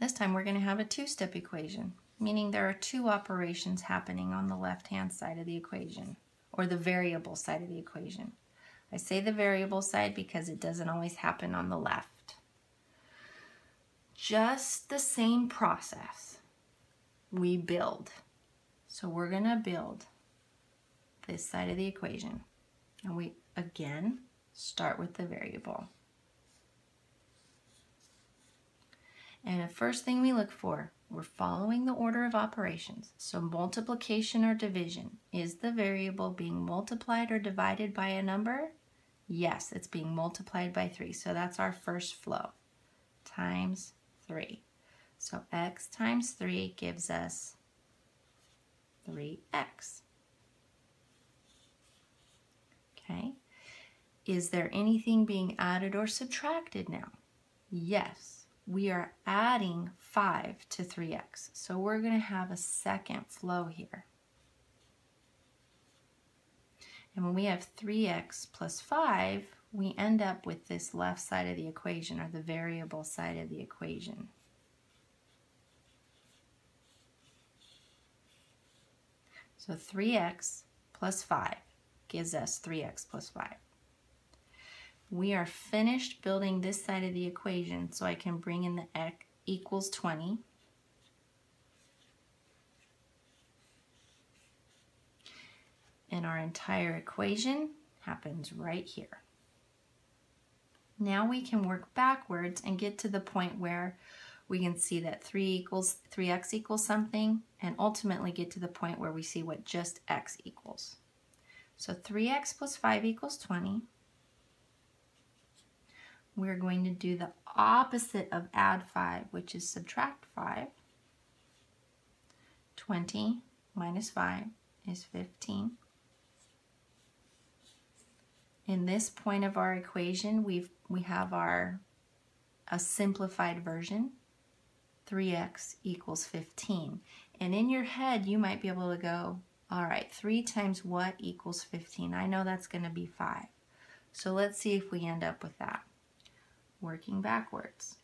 This time we're going to have a two-step equation, meaning there are two operations happening on the left-hand side of the equation, or the variable side of the equation. I say the variable side because it doesn't always happen on the left. Just the same process, we build. So we're going to build this side of the equation. And we, again, start with the variable. And the first thing we look for, we're following the order of operations. So multiplication or division. Is the variable being multiplied or divided by a number? Yes, it's being multiplied by 3. So that's our first flow, times 3. So x times 3 gives us 3x. Okay. Is there anything being added or subtracted now? Yes. We are adding 5 to 3x. So we're going to have a second flow here. And when we have 3x plus 5, we end up with this left side of the equation, or the variable side of the equation. So 3x plus 5 gives us 3x plus 5. We are finished building this side of the equation, so I can bring in the x equals 20. And our entire equation happens right here. Now we can work backwards and get to the point where we can see that 3x equals something, and ultimately get to the point where we see what just x equals. So 3x plus 5 equals 20. We're going to do the opposite of add 5, which is subtract 5. 20 minus 5 is 15. In this point of our equation, we have a simplified version. 3x equals 15. And in your head, you might be able to go, all right, 3 times what equals 15? I know that's going to be 5. So let's see if we end up with that. Working backwards.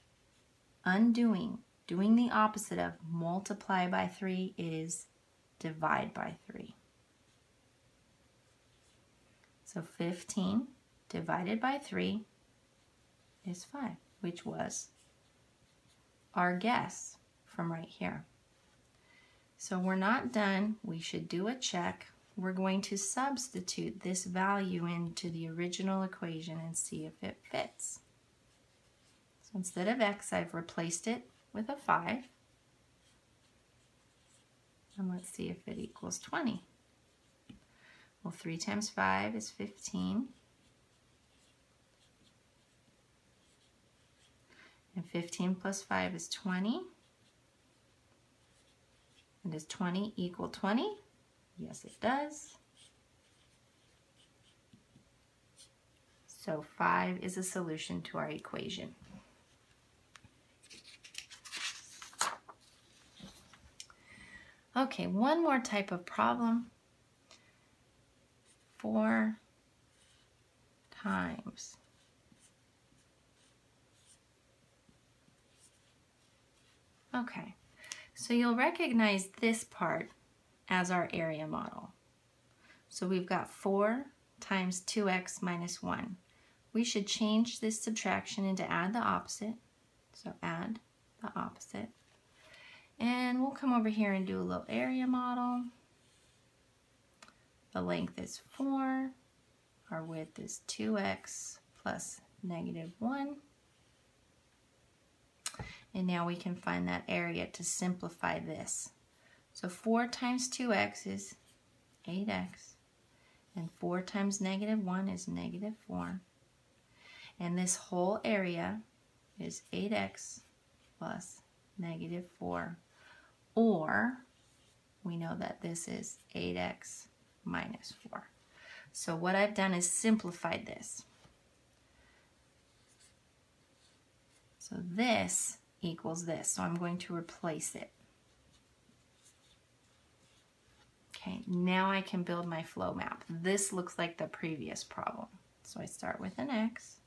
Undoing, doing the opposite of multiply by 3 is divide by 3. So 15 divided by 3 is 5, which was our guess from right here. So we're not done. We should do a check. We're going to substitute this value into the original equation and see if it fits. So instead of x, I've replaced it with a 5. And let's see if it equals 20. Well, 3 times 5 is 15. And 15 plus 5 is 20. And does 20 equal 20? Yes, it does. So 5 is a solution to our equation. Okay, one more type of problem. 4 times. Okay, so you'll recognize this part as our area model. So we've got 4 times 2x minus 1. We should change this subtraction into add the opposite. So add the opposite. And we'll come over here and do a little area model. The length is 4. Our width is 2x plus negative 1. And now we can find that area to simplify this. So 4 times 2x is 8x. And 4 times negative 1 is negative 4. And this whole area is 8x plus negative 4. Or we know that this is 8x minus 4. So what I've done is simplified this. So this equals this. So I'm going to replace it. Okay, now I can build my flow map. This looks like the previous problem. So I start with an x.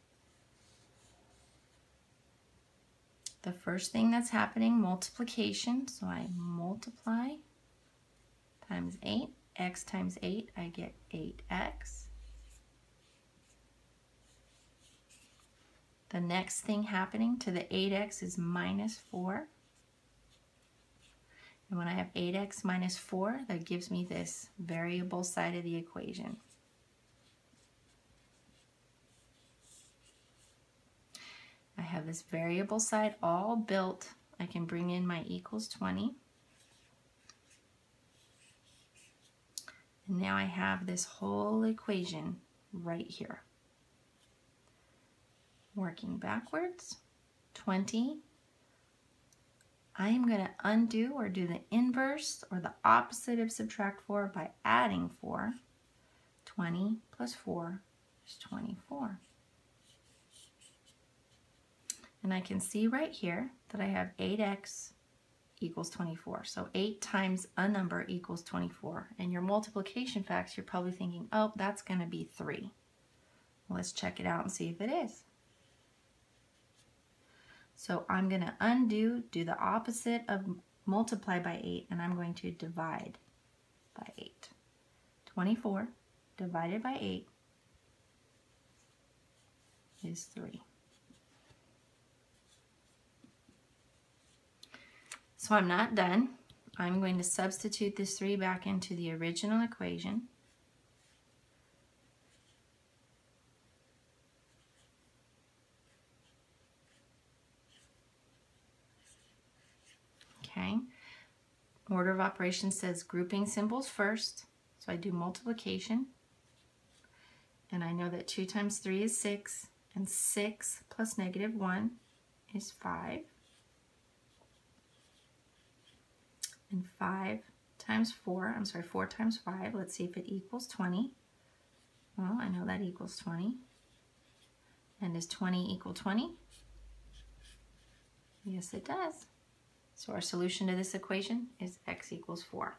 The first thing that's happening, multiplication. So I multiply times 8. X times 8, I get 8x. The next thing happening to the 8x is minus 4. And when I have 8x minus 4, that gives me this variable side of the equation. I have this variable side all built. I can bring in my equals 20. And now I have this whole equation right here. Working backwards, 20. I am going to undo or do the inverse or the opposite of subtract 4 by adding 4. 20 plus 4 is 24. And I can see right here that I have 8x equals 24. So 8 times a number equals 24. And your multiplication facts, you're probably thinking, oh, that's going to be 3. Well, let's check it out and see if it is. So I'm going to undo, do the opposite of multiply by 8, and I'm going to divide by 8. 24 divided by 8 is 3. So I'm not done. I'm going to substitute this 3 back into the original equation. Okay. Order of operations says grouping symbols first. So I do multiplication. And I know that 2 times 3 is 6. And 6 plus negative 1 is 5. And 4 times 5, let's see if it equals 20. Well, I know that equals 20. And does 20 equal 20? Yes, it does. So our solution to this equation is x equals 4.